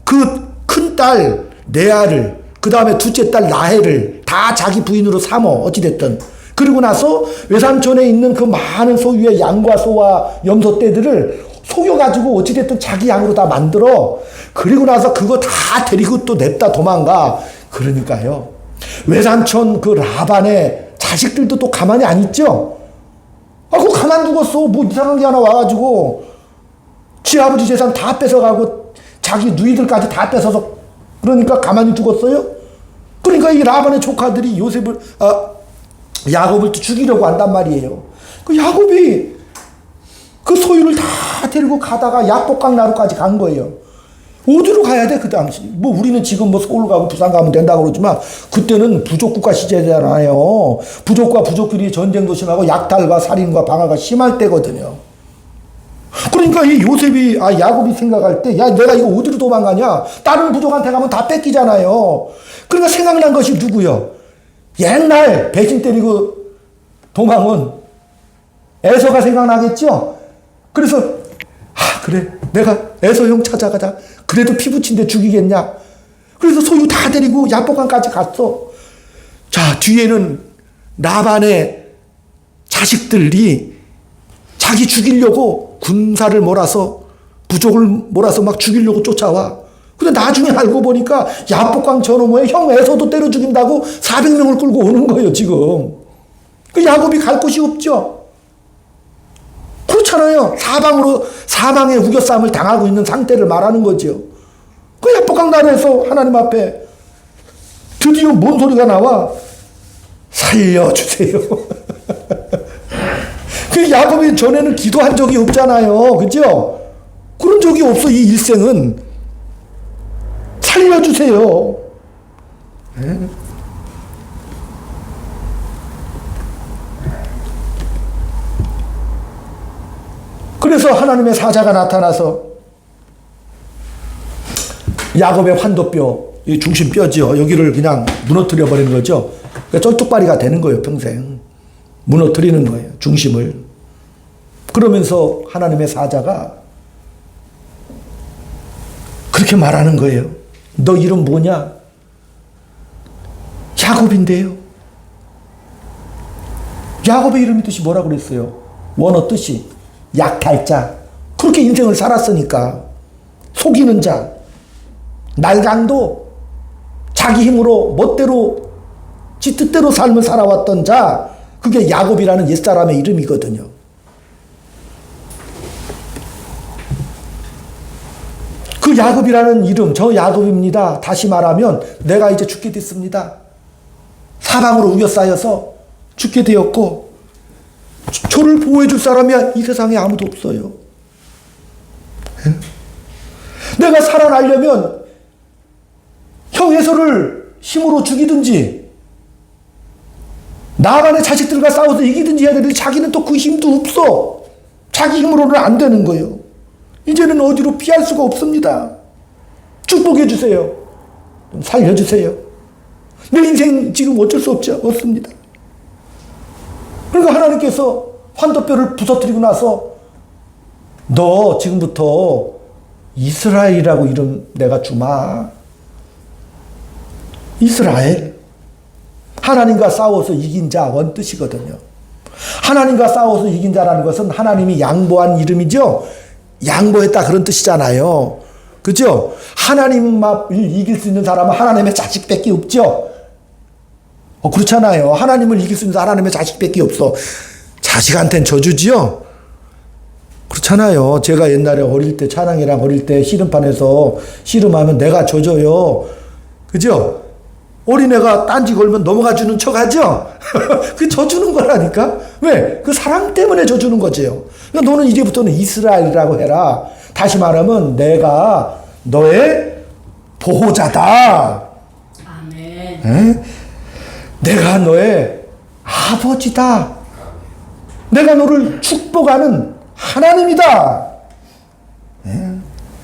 S1: 그 큰딸 레아를, 그 다음에 둘째 딸 라헬을 다 자기 부인으로 삼어. 어찌됐든. 그리고 나서 외삼촌에 있는 그 많은 소유의 양과 소와 염소 떼들을 속여가지고 어찌됐든 자기 양으로 다 만들어. 그리고 나서 그거 다 데리고 또 냅다 도망가. 그러니까요. 외삼촌 그 라반의 자식들도 또 가만히 안 있죠? 그거 가만 두겠어. 뭐 이상한 게 하나 와가지고 지 아버지 재산 다 뺏어가고 자기 누이들까지 다 뺏어서 그러니까 가만히 두겠어요? 그러니까 이 라반의 조카들이 야곱을 죽이려고 한단 말이에요. 그 야곱이 그 소유를 다 데리고 가다가 야복강 나루까지 간 거예요. 어디로 가야 돼, 그 당시? 뭐, 우리는 지금 뭐 서울 가고 부산 가면 된다고 그러지만, 그때는 부족국가 시대잖아요. 부족과 부족끼리 전쟁도 심하고 약탈과 살인과 방화가 심할 때거든요. 그러니까 이 야곱이 생각할 때, 야, 내가 이거 어디로 도망가냐? 다른 부족한테 가면 다 뺏기잖아요. 그러니까 생각난 것이 누구요? 옛날 배신 때리고 도망은 에서가 생각나겠죠? 그래서 그래, 내가 에서 형 찾아가자. 그래도 피부친데 죽이겠냐? 그래서 소유 다 데리고 야복강까지 갔어. 자, 뒤에는 라반의 자식들이 자기 죽이려고 군사를 몰아서 부족을 몰아서 막 죽이려고 쫓아와. 근데 나중에 알고 보니까 야복강 저 너머에 형 에서도 때려 죽인다고 400명을 끌고 오는 거예요, 지금. 그 야곱이 갈 곳이 없죠. 그렇잖아요. 사방의 우겨싸움을 당하고 있는 상태를 말하는 거죠. 그 야복강 나라에서 하나님 앞에 드디어 뭔 소리가 나와? 살려주세요. 그 야곱이 전에는 기도한 적이 없잖아요. 그죠? 그런 적이 없어, 이 일생은. 살려주세요. 네? 그래서 하나님의 사자가 나타나서 야곱의 환도뼈, 이 중심뼈죠. 여기를 그냥 무너뜨려 버리는 거죠. 그러니까 쩔뚝발이가 되는 거예요, 평생. 무너뜨리는 거예요. 중심을. 그러면서 하나님의 사자가 그렇게 말하는 거예요. 너 이름 뭐냐? 야곱인데요. 야곱의 이름의 뜻이 뭐라고 그랬어요? 원어 뜻이 약탈 자. 그렇게 인생을 살았으니까 속이는 자, 날강도 자기 힘으로 멋대로 지 뜻대로 삶을 살아왔던 자, 그게 야곱이라는 옛사람의 이름이거든요. 그 야곱이라는 이름, 저 야곱입니다. 다시 말하면 내가 이제 죽게 됐습니다. 사방으로 우겨싸여서 죽게 되었고 저를 보호해 줄 사람이 이 세상에 아무도 없어요. 내가 살아나려면 형 에서를 힘으로 죽이든지 나만의 자식들과 싸워서 이기든지 해야 되는데 자기는 또 그 힘도 없어. 자기 힘으로는 안 되는 거예요. 이제는 어디로 피할 수가 없습니다. 축복해 주세요. 좀 살려주세요. 내 인생 지금 어쩔 수 없습니다. 그러니까 하나님께서 환도뼈를 부서뜨리고 나서 너 지금부터 이스라엘이라고 이름 내가 주마. 이스라엘. 하나님과 싸워서 이긴 자 원뜻이거든요. 하나님과 싸워서 이긴 자라는 것은 하나님이 양보한 이름이죠. 양보했다 그런 뜻이잖아요. 그죠? 하나님을 이길 수 있는 사람은 하나님의 자식밖에 없죠. 그렇잖아요. 하나님을 이길 수 있는 하나님의 자식밖에 없어. 자식한테는 저주지요. 그렇잖아요. 제가 옛날에 어릴 때 찬양이랑 어릴 때 씨름판에서 씨름하면 내가 져줘요. 그죠? 어린애가 딴지 걸면 넘어가 주는 척 하죠? 그 져주는 거라니까? 왜? 그 사랑 때문에 져주는 거지요. 그러니까 너는 이제부터는 이스라엘이라고 해라. 다시 말하면 내가 너의 보호자다.
S2: 아멘.
S1: 에? 내가 너의 아버지다. 내가 너를 축복하는 하나님이다. 에?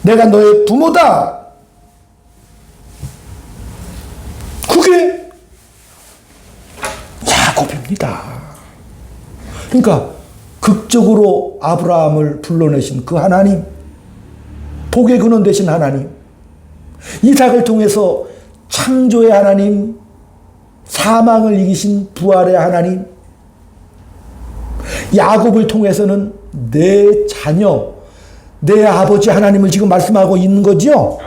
S1: 내가 너의 부모다. 그게 야곱입니다. 그러니까 극적으로 아브라함을 불러내신 그 하나님, 복의 근원 되신 하나님, 이삭을 통해서 창조의 하나님, 사망을 이기신 부활의 하나님, 야곱을 통해서는 내 자녀, 내 아버지 하나님을 지금 말씀하고 있는 거죠.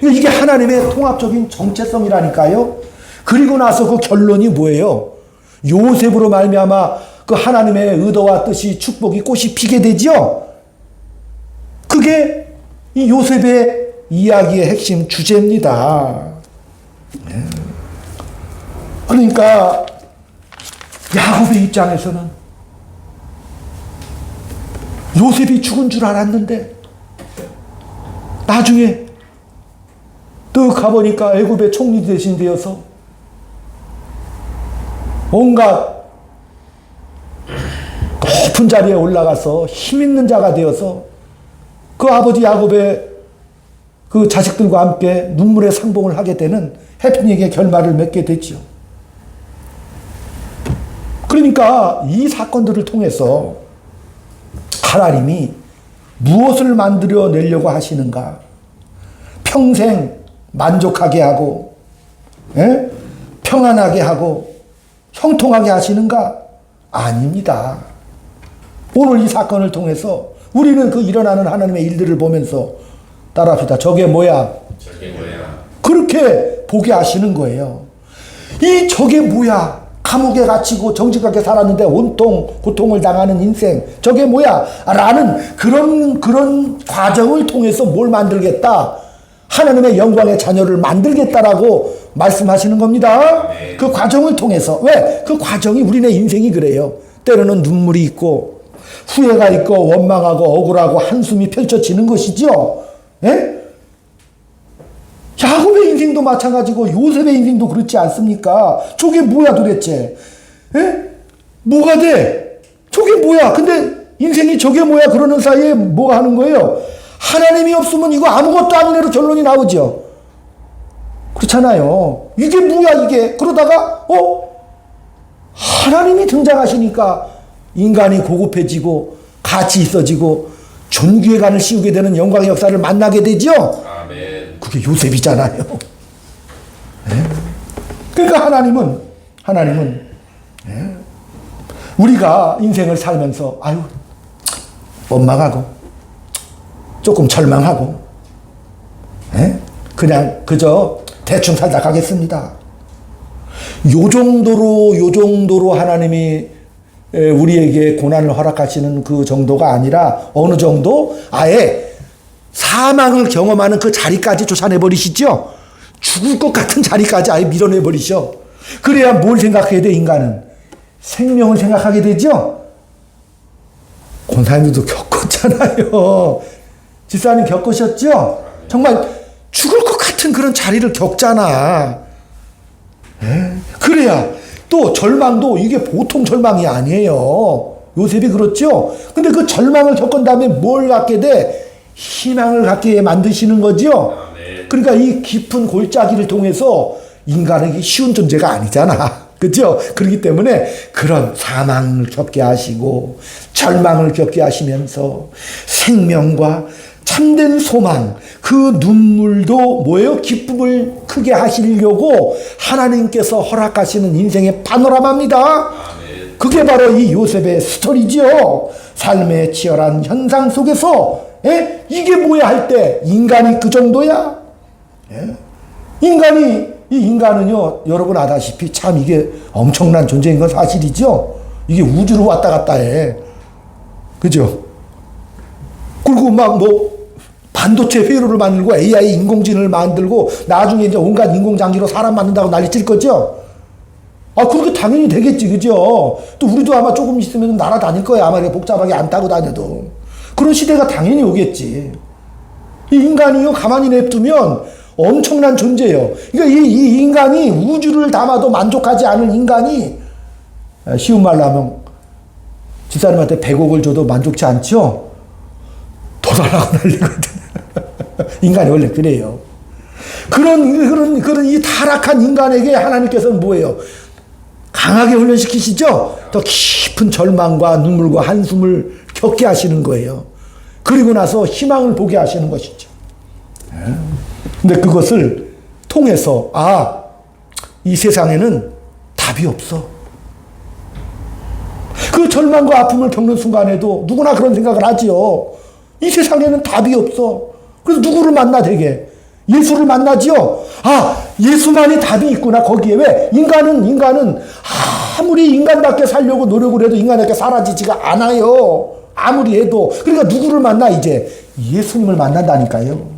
S1: 이게 하나님의 통합적인 정체성이라니까요. 그리고 나서 그 결론이 뭐예요? 요셉으로 말미암아 그 하나님의 의도와 뜻이 축복이 꽃이 피게 되죠. 그게 이 요셉의 이야기의 핵심 주제입니다. 그러니까 야곱의 입장에서는 요셉이 죽은 줄 알았는데 나중에 또 가보니까 애굽의 총리 대신 되어서 온갖 높은 자리에 올라가서 힘 있는 자가 되어서 그 아버지 야곱의 그 자식들과 함께 눈물의 상봉을 하게 되는 해프닝의 결말을 맺게 됐죠. 그러니까 이 사건들을 통해서 하나님이 무엇을 만들어 내려고 하시는가? 평생 만족하게 하고, 평안하게 하고, 형통하게 하시는가? 아닙니다. 오늘 이 사건을 통해서 우리는 그 일어나는 하나님의 일들을 보면서 따라합시다. 저게 뭐야?
S2: 저게 뭐야?
S1: 그렇게 보게 하시는 거예요. 이 저게 뭐야? 감옥에 갇히고 정직하게 살았는데 온통 고통을 당하는 인생. 저게 뭐야? 라는 그런 과정을 통해서 뭘 만들겠다? 하나님의 영광의 자녀를 만들겠다라고 말씀하시는 겁니다.
S2: 네.
S1: 그 과정을 통해서. 왜? 그 과정이 우리네 인생이 그래요. 때로는 눈물이 있고 후회가 있고 원망하고 억울하고 한숨이 펼쳐지는 것이죠. 예? 야곱의 인생도 마찬가지고 요셉의 인생도 그렇지 않습니까? 저게 뭐야 도대체? 예? 뭐가 돼? 저게 뭐야? 근데 인생이 저게 뭐야? 그러는 사이에 뭐가 하는 거예요? 하나님이 없으면 이거 아무것도 아닌 애로 결론이 나오죠. 그렇잖아요. 이게 뭐야 이게? 그러다가 하나님이 등장하시니까 인간이 고급해지고 가치 있어지고 존귀의 간을 씌우게 되는 영광의 역사를 만나게 되죠.
S2: 아멘.
S1: 그게 요셉이잖아요. 네? 그러니까 하나님은 네? 우리가 인생을 살면서 아유 원망하고 조금 절망하고 네? 그냥 그저 대충 살다 가겠습니다. 요 정도로 하나님이 우리에게 고난을 허락하시는 그 정도가 아니라 어느 정도 아예 사망을 경험하는 그 자리까지 쫓아내 버리시죠. 죽을 것 같은 자리까지 아예 밀어내 버리셔. 그래야 뭘 생각해야 돼? 인간은 생명을 생각하게 되죠. 권사님도 겪었잖아요. 집사님 겪으셨죠? 정말 죽을 것 같은 그런 자리를 겪잖아. 그래야 또 절망도 이게 보통 절망이 아니에요. 요셉이 그렇죠. 근데 그 절망을 겪은 다음에 뭘 갖게 돼? 희망을 갖게 만드시는 거죠. 그러니까 이 깊은 골짜기를 통해서 인간에게 쉬운 존재가 아니잖아. 그죠? 그렇기 때문에 그런 사망을 겪게 하시고 절망을 겪게 하시면서 생명과 참된 소망, 그 눈물도 뭐예요? 기쁨을 크게 하시려고 하나님께서 허락하시는 인생의 파노라마입니다. 그게 바로 이 요셉의 스토리지요. 삶의 치열한 현상 속에서 이게 뭐야 할 때 인간이 그 정도야? 인간은요, 여러분 아다시피 참 이게 엄청난 존재인 건 사실이죠. 이게 우주로 왔다 갔다 해. 그죠? 그리고 막 반도체 회로를 만들고 AI 인공지능을 만들고 나중에 이제 온갖 인공장기로 사람 만든다고 난리 칠 거죠? 그렇게 당연히 되겠지, 그죠? 또 우리도 아마 조금 있으면 날아다닐 거야. 아마 복잡하게 안 타고 다녀도. 그런 시대가 당연히 오겠지. 이 인간이요, 가만히 냅두면 엄청난 존재예요. 그러니까 이 인간이 우주를 담아도 만족하지 않은 인간이, 쉬운 말로 하면, 집사님한테 100억을 줘도 만족치 않죠? 더 달라고 난리거든. 인간이 원래 그래요. 그런 이 타락한 인간에게 하나님께서는 뭐예요? 강하게 훈련시키시죠? 더 깊은 절망과 눈물과 한숨을 겪게 하시는 거예요. 그리고 나서 희망을 보게 하시는 것이죠. 근데 그것을 통해서, 이 세상에는 답이 없어. 그 절망과 아픔을 겪는 순간에도 누구나 그런 생각을 하지요. 이 세상에는 답이 없어. 그래서 누구를 만나 되게? 예수를 만나지요. 예수만이 답이 있구나. 거기에 왜? 인간은 아무리 인간답게 살려고 노력을 해도 인간답게 사라지지가 않아요. 아무리 해도. 그러니까 누구를 만나 이제? 예수님을 만난다니까요.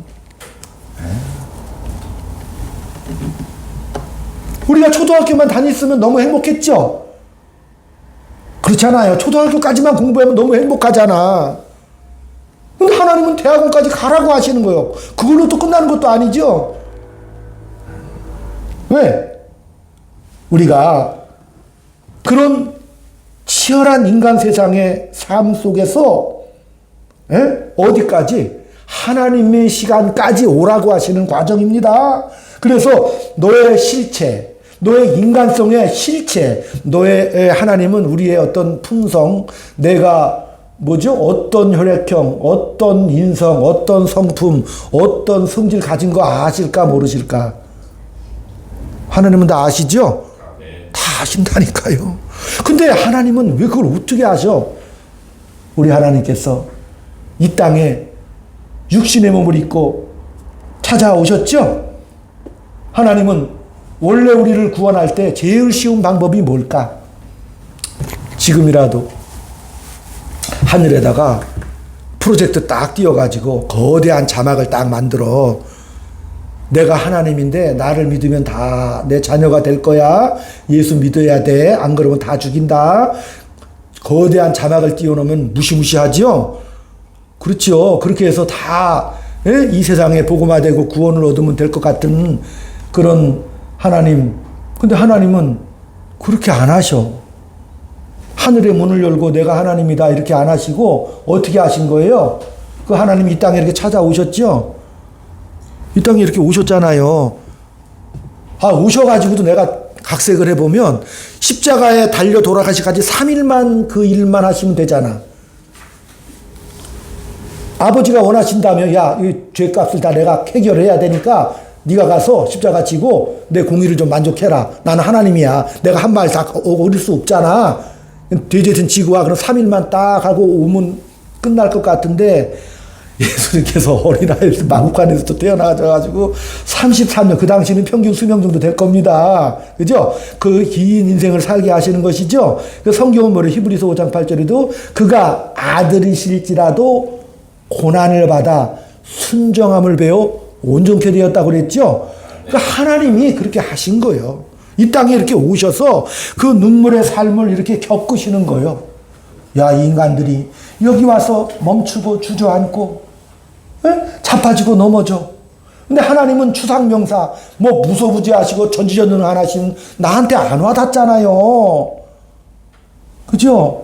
S1: 우리가 초등학교만 다녔으면 너무 행복했죠? 그렇잖아요. 초등학교까지만 공부하면 너무 행복하잖아. 근데 하나님은 대학원까지 가라고 하시는 거예요. 그걸로 또 끝나는 것도 아니죠. 왜? 우리가 그런 치열한 인간 세상의 삶 속에서 어디까지? 하나님의 시간까지 오라고 하시는 과정입니다. 그래서 너의 실체, 너의 인간성의 실체, 너의 하나님은 우리의 어떤 품성, 내가 어떤 혈액형, 어떤 인성, 어떤 성품, 어떤 성질 가진 거 아실까 모르실까? 하나님은 다 아시죠? 다 아신다니까요. 근데 하나님은 왜 그걸 어떻게 아셔? 우리 하나님께서 이 땅에 육신의 몸을 입고 찾아오셨죠? 하나님은 원래 우리를 구원할 때 제일 쉬운 방법이 뭘까? 지금이라도 하늘에다가 프로젝트 딱 띄워가지고 거대한 자막을 딱 만들어. 내가 하나님인데 나를 믿으면 다 내 자녀가 될 거야. 예수 믿어야 돼. 안 그러면 다 죽인다. 거대한 자막을 띄워놓으면 무시무시하죠? 그렇죠. 그렇게 해서 다 이 세상에 복음화되고 구원을 얻으면 될 것 같은 그런 하나님. 근데 하나님은 그렇게 안 하셔. 하늘의 문을 열고 내가 하나님이다 이렇게 안 하시고 어떻게 하신 거예요? 그 하나님이 이 땅에 이렇게 찾아오셨죠? 이 땅에 이렇게 오셨잖아요. 오셔가지고도 내가 각색을 해보면 십자가에 달려 돌아가시까지 3일만 그 일만 하시면 되잖아. 아버지가 원하신다면 야, 이 죄값을 다 내가 해결해야 되니까 네가 가서 십자가 지고 내 공의를 좀 만족해라. 나는 하나님이야. 내가 한 말 다 어길 수 없잖아. 돼지든 지고 와. 그럼 3일만 딱 하고 오면 끝날 것 같은데 예수님께서 어린아이에서 마구간에서 또 태어나셔가지고 33년, 그 당시는 평균 수명 정도 될 겁니다. 그죠? 그 긴 인생을 살게 하시는 것이죠. 그 성경은 뭐래? 히브리서 5장 8절에도 그가 아들이실지라도 고난을 받아 순정함을 배워 온전케 되었다고 그랬죠. 그러니까 하나님이 그렇게 하신 거예요. 이 땅에 이렇게 오셔서 그 눈물의 삶을 이렇게 겪으시는 거예요. 야, 이 인간들이 여기 와서 멈추고 주저앉고 자빠지고 넘어져. 근데 하나님은 추상명사 뭐 무소부지하시고 전지전능하신 나한테 안 와닿잖아요. 그죠?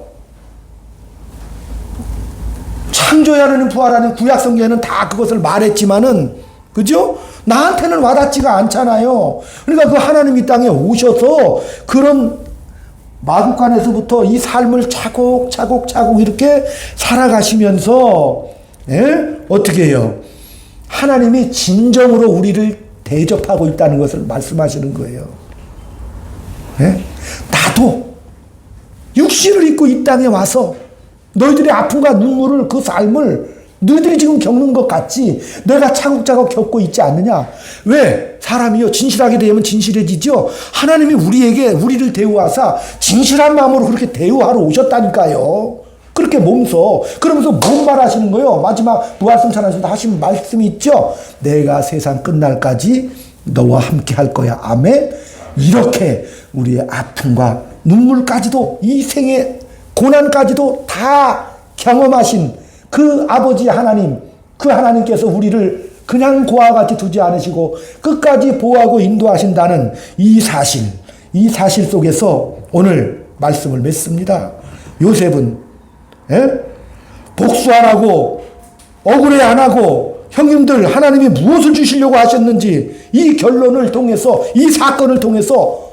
S1: 창조의 하나님, 부활하는 구약성경에는 다 그것을 말했지만은, 그죠? 나한테는 와닿지가 않잖아요. 그러니까 그 하나님 이 땅에 오셔서 그런 마구간에서부터 이 삶을 차곡차곡 이렇게 살아가시면서, 어떻게 해요? 하나님이 진정으로 우리를 대접하고 있다는 것을 말씀하시는 거예요. 나도 육신을 입고 이 땅에 와서 너희들의 아픔과 눈물을, 그 삶을 너희들이 지금 겪는 것 같지 내가 차곡차곡 겪고 있지 않느냐. 왜? 사람이요 진실하게 되면 진실해지죠. 하나님이 우리를 대우하사 진실한 마음으로 그렇게 대우하러 오셨다니까요. 그렇게 몸소. 그러면서 뭔 말 하시는 거예요? 마지막 부활승천하셔서 하신 말씀이 있죠. 내가 세상 끝날까지 너와 함께 할 거야. 아멘. 이렇게 우리의 아픔과 눈물까지도 이 생의 고난까지도 다 경험하신 그 아버지 하나님, 그 하나님께서 우리를 그냥 고와 같이 두지 않으시고 끝까지 보호하고 인도하신다는 이 사실 속에서 오늘 말씀을 맺습니다. 요셉은 복수 안 하고 억울해 안 하고 형님들 하나님이 무엇을 주시려고 하셨는지 이 결론을 통해서, 이 사건을 통해서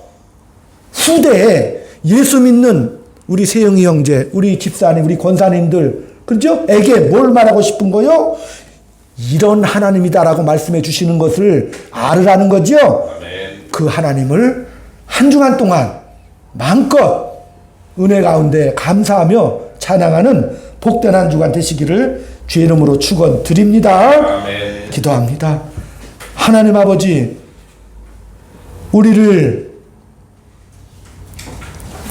S1: 후대에 예수 믿는 우리 세영이 형제, 우리 집사님, 우리 권사님들, 그렇죠? 에게 뭘 말하고 싶은 거요? 이런 하나님이다라고 말씀해 주시는 것을 알으라는 거죠. 그 하나님을 한 주간 동안 마음껏 은혜 가운데 감사하며 찬양하는 복된 한 주간 되시기를 주의 이름으로 축원드립니다. 기도합니다. 하나님 아버지, 우리를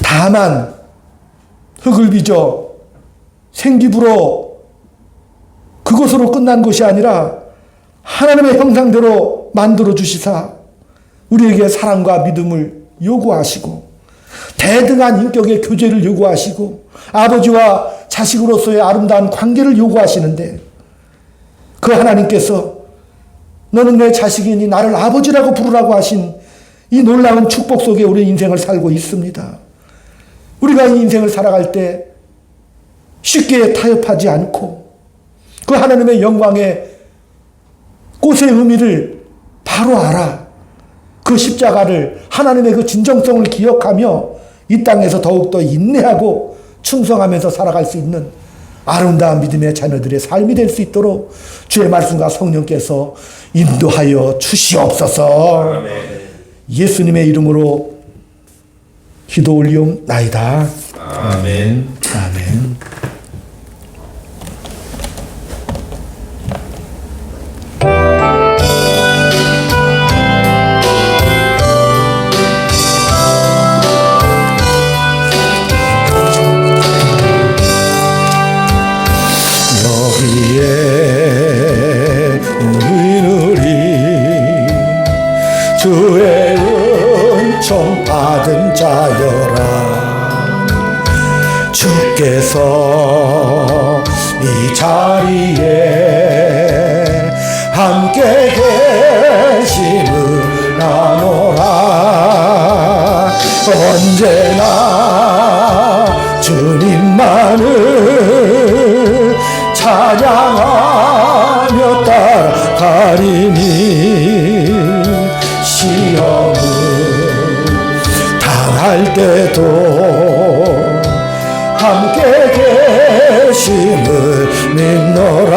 S1: 다만 흙을 빚어 생기부로 그것으로 끝난 것이 아니라 하나님의 형상대로 만들어 주시사 우리에게 사랑과 믿음을 요구하시고 대등한 인격의 교제를 요구하시고 아버지와 자식으로서의 아름다운 관계를 요구하시는데 그 하나님께서 너는 내 자식이니 나를 아버지라고 부르라고 하신 이 놀라운 축복 속에 우리 인생을 살고 있습니다. 우리가 이 인생을 살아갈 때 쉽게 타협하지 않고 그 하나님의 영광의 꽃의 의미를 바로 알아 그 십자가를, 하나님의 그 진정성을 기억하며 이 땅에서 더욱더 인내하고 충성하면서 살아갈 수 있는 아름다운 믿음의 자녀들의 삶이 될 수 있도록 주의 말씀과 성령께서 인도하여 주시옵소서. 예수님의 이름으로 기도 올리옵나이다. 아멘. 아멘. 주의 은총 받은 자여라. 주께서 이 자리에 함께 계심을 아노라. 언제나 주님만을 찬양하며 따라가리니 시험은 갈 때도 함께 계심을 믿노라.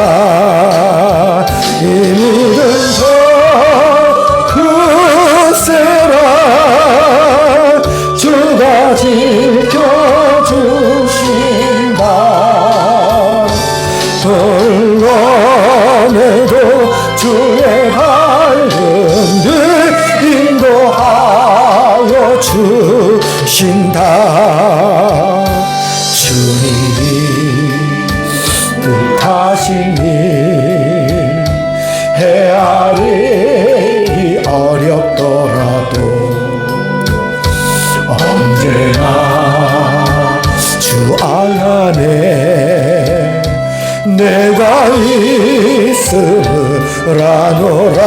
S1: 이 믿음 더 크세라. 주가 지켜주신다. 돌로내도 주의 발음을 인도하여 주신다. 주님이 뜻하시니 헤아리기 어렵더라도 언제나 주 안에 내가 있으라 노라.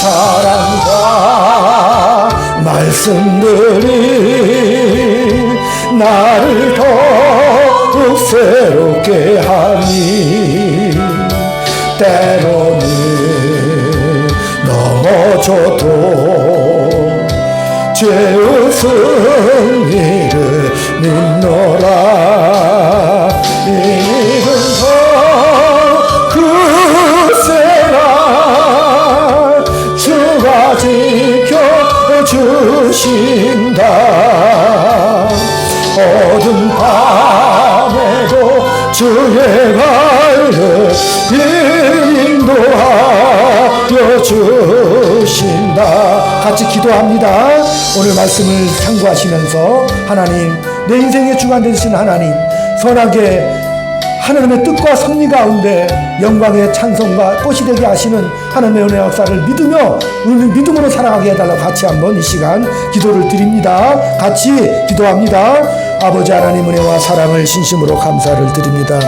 S1: 사랑과 말씀들이 나를 더욱 새롭게 하니 때로는 넘어져도 죄의 승리를 믿노라. 이 믿음 더 크세라. 주가 지켜주신다. 어두운 밤에도 주의 발을 인도하여 주신다. 같이 기도합니다. 오늘 말씀을 참고하시면서 하나님, 내 인생의 주관 되신 하나님, 선하게 하나님의 뜻과 섭리 가운데 영광의 찬송과 꽃이 되게 하시는 하나님의 은혜 역사를 믿으며 믿음으로 살아가게 해달라고 같이 한번 이 시간 기도를 드립니다. 같이 기도합니다. 아버지 하나님 은혜와 사랑을 진심으로 감사를 드립니다.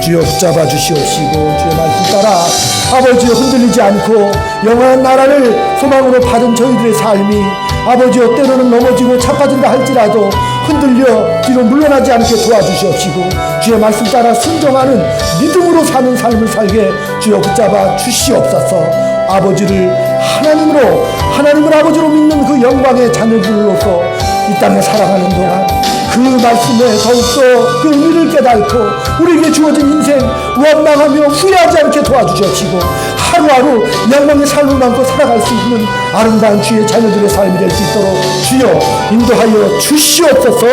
S1: 주여 붙잡아 주시옵시고 주의 말씀 따라 아버지여 흔들리지 않고 영원한 나라를 소망으로 받은 저희들의 삶이 아버지여 때로는 넘어지고 자빠진다 할지라도 흔들려 뒤로 물러나지 않게 도와주시옵시고 주의 말씀 따라 순종하는 믿음으로 사는 삶을 살게 주여 붙잡아 주시옵소서. 아버지를 하나님을 아버지로 믿는 그 영광의 자녀들로서 이 땅에 살아가는 동안 그 말씀에 더욱더 그 의미를 깨닫고 우리에게 주어진 인생 원망하며 후회하지 않게 도와주시옵시고 하루하루 영광의 삶을 안고 살아갈 수 있는 아름다운 주의 자녀들의 삶이 될 수 있도록 주여 인도하여 주시옵소서.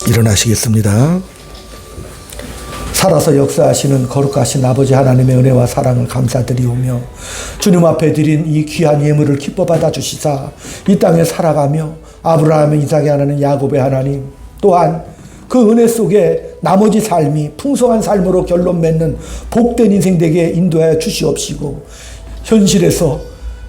S1: 일어나시겠습니다. 살아서 역사하시는 거룩하신 아버지 하나님의 은혜와 사랑을 감사드리오며 주님 앞에 드린 이 귀한 예물을 기뻐 받아 주시사 이 땅에 살아가며 아브라함의, 이삭의 하나님, 야곱의 하나님, 또한 그 은혜 속에 나머지 삶이 풍성한 삶으로 결론 맺는 복된 인생 되게 인도하여 주시옵시고 현실에서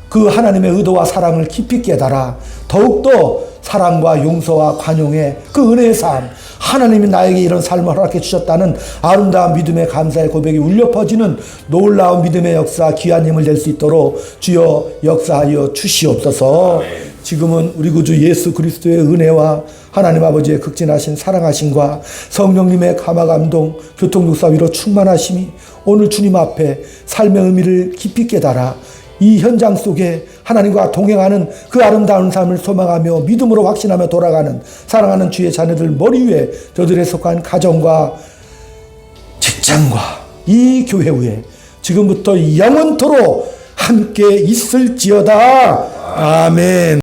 S1: 그 하나님의 의도와 사랑을 깊이 깨달아 더욱더 사랑과 용서와 관용의 그 은혜의 삶, 하나님이 나에게 이런 삶을 허락해 주셨다는 아름다운 믿음의 감사의 고백이 울려 퍼지는 놀라운 믿음의 역사, 귀한 힘을 낼 수 있도록 주여 역사하여 주시옵소서. 지금은 우리 구주 예수 그리스도의 은혜와 하나님 아버지의 극진하신 사랑하심과 성령님의 감화감동, 교통육사위로 충만하심이 오늘 주님 앞에 삶의 의미를 깊이 깨달아 이 현장 속에 하나님과 동행하는 그 아름다운 삶을 소망하며 믿음으로 확신하며 돌아가는 사랑하는 주의 자녀들 머리 위에 저들에 속한 가정과 직장과 이 교회 위에 지금부터 영원토록 함께 있을지어다. 아멘.